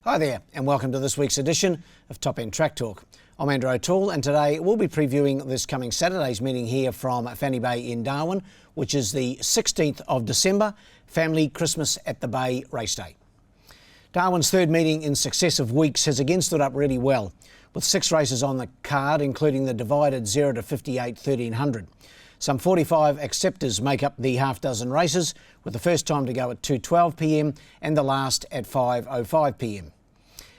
Hi there and welcome to this week's edition of Top End Track Talk. I'm Andrew O'Toole and today we'll be previewing this coming Saturday's meeting here from Fanny Bay in Darwin, which is the 16th of December, Family Christmas at the Bay race day. Darwin's third meeting in successive weeks has again stood up really well, with 6 races on the card, including the divided 0 to 58 1300. Some 45 acceptors make up the half dozen races, with the first time to go at 2:12 p.m. and the last at 5:05 p.m.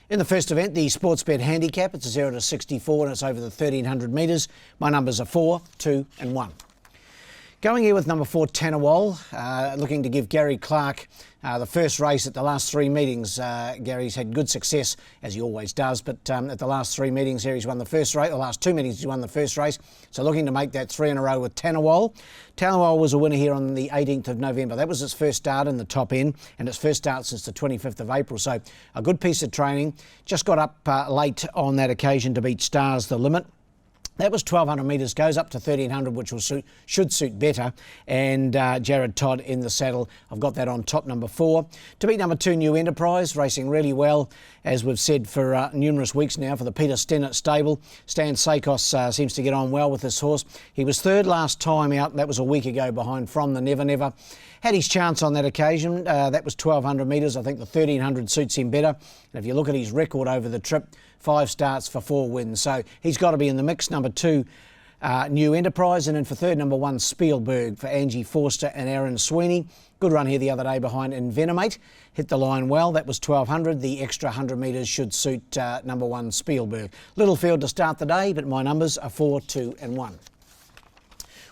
In the first event, the Sportsbet handicap, it's a 0 to 64 and it's over the 1300 metres. My numbers are 4, 2 and 1. Going here with number 4, Tanawal, looking to give Gary Clark the first race at the last 3 meetings. Gary's had good success, as he always does, but at the last 3 meetings here he's won the first race. The last 2 meetings he's won the first race, so looking to make that 3 in a row with Tanawal. Tanawal was a winner here on the 18th of November. That was its first start in the top end, and its first start since the 25th of April, so a good piece of training. Just got up late on that occasion to beat Stars the Limit. That was 1,200 metres, goes up to 1,300, which should suit better. And Jared Todd in the saddle. I've got that on top, number 4. To beat number 2, New Enterprise, racing really well, as we've said for numerous weeks now, for the Peter Stennett stable. Stan Sakos seems to get on well with this horse. He was third last time out, that was a week ago, behind From the Never Never. Had his chance on that occasion. That was 1,200 metres. I think the 1,300 suits him better. And if you look at his record over the trip, 5 starts for 4 wins. So he's got to be in the mix. Number 2, New Enterprise. And then for third, number 1, Spielberg, for Angie Forster and Aaron Sweeney. Good run here the other day behind Envenomate. Hit the line well. That was 1,200. The extra 100 metres should suit number 1, Spielberg. Little field to start the day, but my numbers are 4, 2 and 1.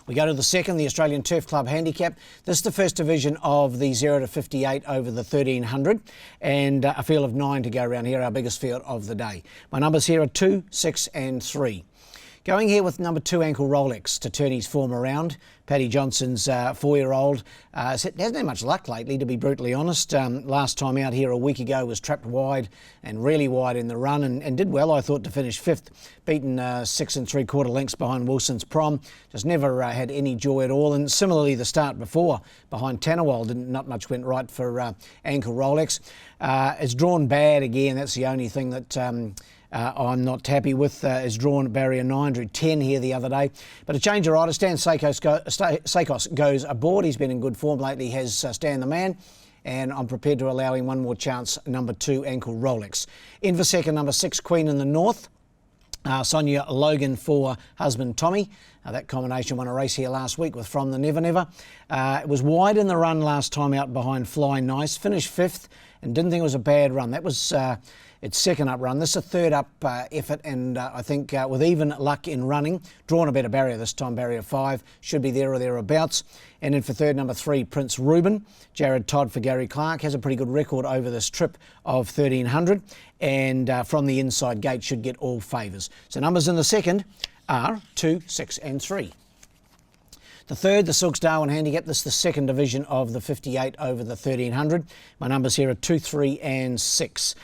We go to the second, the Australian Turf Club Handicap. This is the first division of the 0 to 58 over the 1300, and a field of 9 to go around here, our biggest field of the day. My numbers here are 2, 6 and 3. Going here with number 2, Ankle Rolex, to turn his form around. Paddy Johnson's 4-year-old hasn't had much luck lately, to be brutally honest. Last time out here a week ago was trapped wide and really wide in the run and did well, I thought, to finish 5th. Beaten 6 3/4 lengths behind Wilson's Prom. Just never had any joy at all. And similarly, the start before behind Tanawal, not much went right for Ankle Rolex. It's drawn bad again. That's the only thing that I'm not happy with. Is drawn barrier 9, drew 10 here the other day. But a change of rider, Stan Sakos goes aboard. He's been in good form lately, has Stan the man. And I'm prepared to allow him one more chance, number 2, Ankle Rolex. In for second, number 6, Queen in the North. Sonia Logan for husband Tommy. That combination won a race here last week with From the Never Never. It was wide in the run last time out behind Fly Nice. Finished 5th and didn't think it was a bad run. That was its second up run. This is a third up effort, and I think with even luck in running, drawn a better barrier this time, barrier 5, should be there or thereabouts. And then for third, number 3, Prince Reuben. Jared Todd for Gary Clark, has a pretty good record over this trip of 1300, and from the inside gate should get all favours. So numbers in the second are 2, 6 and 3. The third, the Silks Darwin Handicap. This is the second division of the 58 over the 1300. My numbers here are 2, 3 and 6.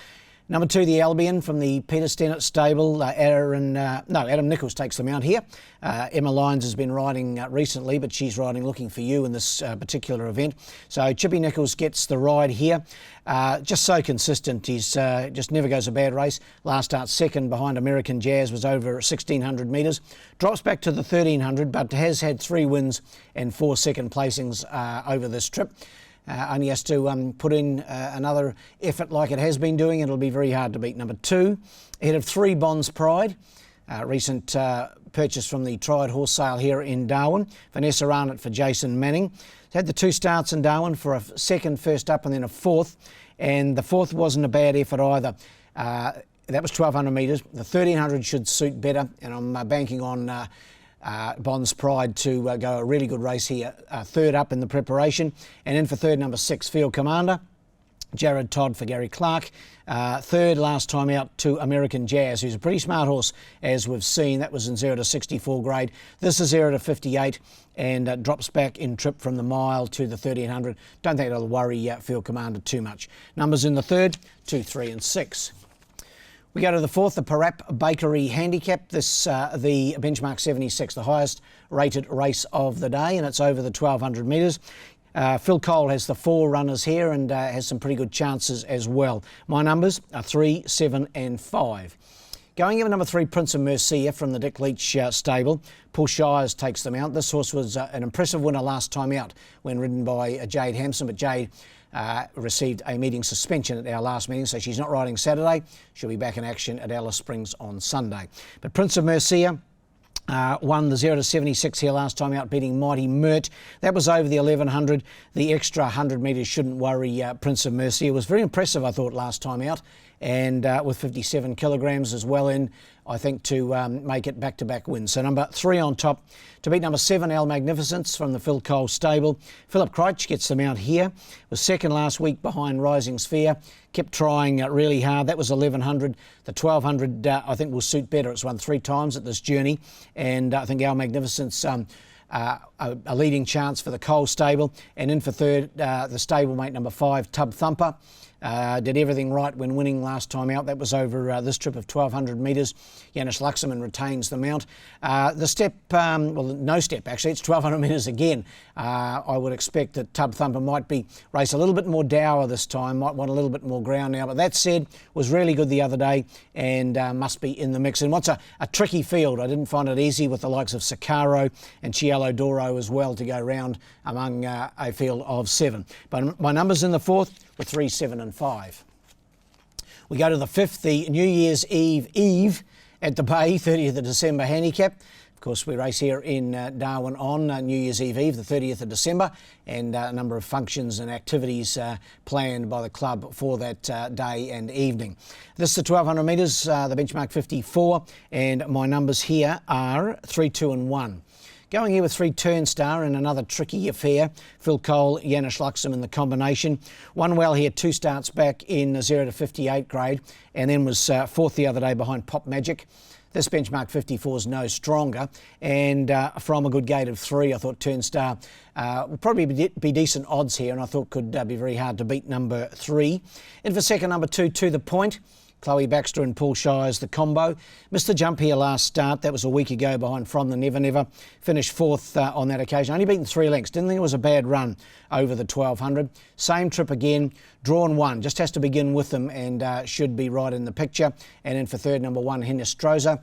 Number 2, the Albion from the Peter Stennett stable. Adam Nichols takes them out here. Emma Lyons has been riding recently, but she's riding Looking for You in this particular event. So Chippy Nichols gets the ride here. Just so consistent. He's just never goes a bad race. Last start second behind American Jazz, was over 1,600 metres. Drops back to the 1,300, but has had 3 wins and 4 second placings over this trip. Only has to put in another effort like it has been doing. It'll be very hard to beat. Number 2, ahead of 3, Bonds Pride. Recent purchase from the Tried Horse Sale here in Darwin. Vanessa Arnott for Jason Manning. Had the 2 starts in Darwin, for a second, first up, and then a 4th. And the 4th wasn't a bad effort either. That was 1,200 metres. The 1,300 should suit better, and I'm banking on Bonds Pride to go a really good race here. Third up in the preparation. And then for third, number 6, Field Commander. Jared Todd for Gary Clark. Third last time out to American Jazz, who's a pretty smart horse, as we've seen. That was in 0 to 64 grade. This is 0 to 58 and drops back in trip from the mile to the 1,300. Don't think it'll worry Field Commander too much. Numbers in the third, 2, 3 and 6. We go to the fourth, the Parap Bakery Handicap. This the benchmark 76, the highest rated race of the day, and it's over the 1,200 metres. Phil Cole has the 4 runners here and has some pretty good chances as well. My numbers are 3, 7 and 5. Going in at number 3, Prince of Mercia from the Dick Leach stable. Paul Shires takes them out. This horse was an impressive winner last time out when ridden by Jade Hampson, but Jade received a meeting suspension at our last meeting, so she's not riding Saturday. She'll be back in action at Alice Springs on Sunday. But Prince of Mercia won the 0 to 76 here last time out, beating Mighty Mert. That was over the 1100. The extra 100 metres shouldn't worry Prince of Mercia. It was very impressive, I thought, last time out, and with 57 kilograms as well in, I think, to make it back-to-back wins. So number 3 on top to beat number 7, Al Magnificence from the Phil Cole stable. Philip Crouch gets them out here. Was second last week behind Rising Sphere. Kept trying really hard. That was 1100. The 1200 I think will suit better. It's won 3 times at this journey, and I think Al Magnificence a leading chance for the Cole stable. And in for third, the stablemate number 5, Tub Thumper. Did everything right when winning last time out. That was over this trip of 1200 metres. Janis Luxemon retains the mount. The step, well, no step actually, it's 1200 metres again. I would expect that Tub Thumper might be race a little bit more dour this time, might want a little bit more ground now. But that said, was really good the other day and must be in the mix. And what's a tricky field. I didn't find it easy with the likes of Sicaro and Cielo Doro as well to go round among a field of 7. But my numbers in the 4th were 3, 7 and 5. We go to the 5th, the New Year's Eve at the Bay, 30th of December handicap. Of course, we race here in Darwin on New Year's Eve, the 30th of December, and a number of functions and activities planned by the club for that day and evening. This is the 1200 metres, the benchmark 54, and my numbers here are 3, 2 and 1. Going here with 3 Turnstar in another tricky affair. Phil Cole, Janis Luxem in the combination. Won well here 2 starts back in the 0 to 58 grade, and then was 4th the other day behind Pop Magic. This benchmark 54 is no stronger, and from a good gate of 3, I thought Turnstar will probably be decent odds here, and I thought could be very hard to beat number 3. In for second, number 2, To The Point. Chloe Baxter and Paul Shires, the combo. Missed the jump here last start. That was a week ago behind From the Never Never. Finished 4th on that occasion. Only beaten 3 lengths. Didn't think it was a bad run over the 1200. Same trip again. Drawn 1. Just has to begin with them and should be right in the picture. And in for third, number 1, Hinestrosa.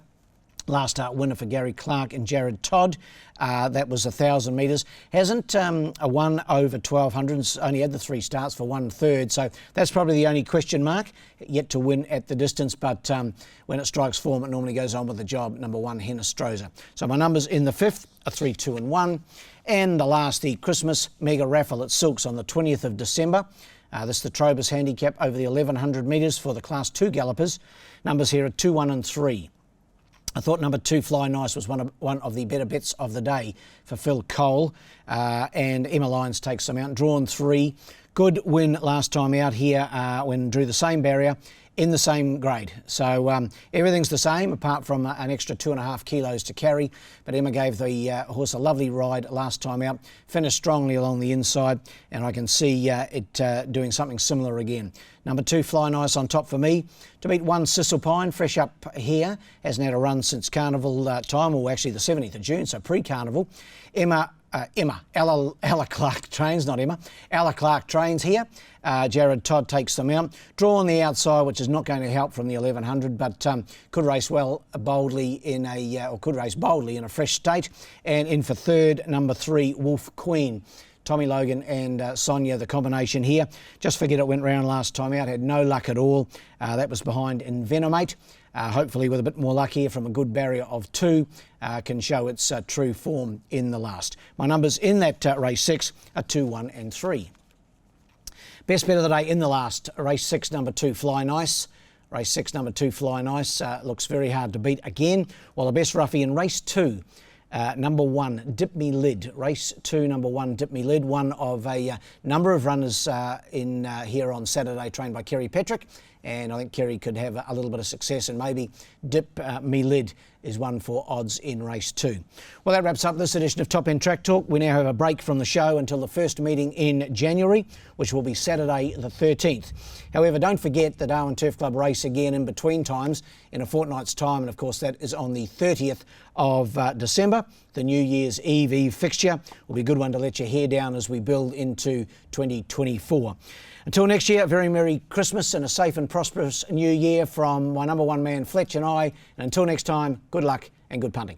Last start winner for Gary Clark and Jared Todd. That was 1,000 metres. Hasn't won over 1200s, only had the 3 starts for 1/3. So that's probably the only question mark. Yet to win at the distance, but when it strikes form, it normally goes on with the job. Number 1, Hinestrosa. So my numbers in the 5th are 3, 2 and 1. And the last, the Christmas mega raffle at Silks on the 20th of December. This is the Trobus handicap over the 1100 metres for the Class 2 gallopers. Numbers here are 2, 1 and 3. I thought number 2, Fly Nice, was one of the better bets of the day for Phil Cole, and Emma Lyons takes them out. Drawn 3, good win last time out here when drew the same barrier in the same grade. So everything's the same apart from an extra 2.5 kilos to carry. But Emma gave the horse a lovely ride last time out, finished strongly along the inside, and I can see it doing something similar again. Number 2, Fly Nice on top for me. To beat 1, Sisselpine, fresh up here. Hasn't had a run since Carnival time, or actually the 17th of June, so pre-Carnival. Ella Clark trains, not Emma. Ella Clark trains here. Jared Todd takes them out. Draw on the outside, which is not going to help from the 1100, but could race boldly in a fresh state. And in for third, number 3, Wolf Queen. Tommy Logan and Sonia, the combination here. Just forget it went round last time out, had no luck at all. That was behind Envenomate. Hopefully with a bit more luck here from a good barrier of 2, can show its true form in the last. My numbers in that race 6 are 2, 1 and 3. Best bet of the day in the last, race 6, number 2, Fly Nice. Race 6, number 2, Fly Nice, looks very hard to beat again. While the best roughie in race 2, number 1, Dip Me Lid. Race 2, number 1, Dip Me Lid. One of a number of runners in here on Saturday, trained by Kerry Patrick. And I think Kerry could have a little bit of success and maybe Dip Me Lid is one for odds in race 2. Well, that wraps up this edition of Top End Track Talk. We now have a break from the show until the first meeting in January, which will be Saturday the 13th. However, don't forget the Darwin Turf Club race again in between times in a fortnight's time, and of course that is on the 30th of December. The New Year's Eve fixture will be a good one to let your hair down as we build into 2024. Until next year, a very Merry Christmas and a safe and prosperous New Year from my number one man, Fletch, and I. And until next time, good luck and good punting.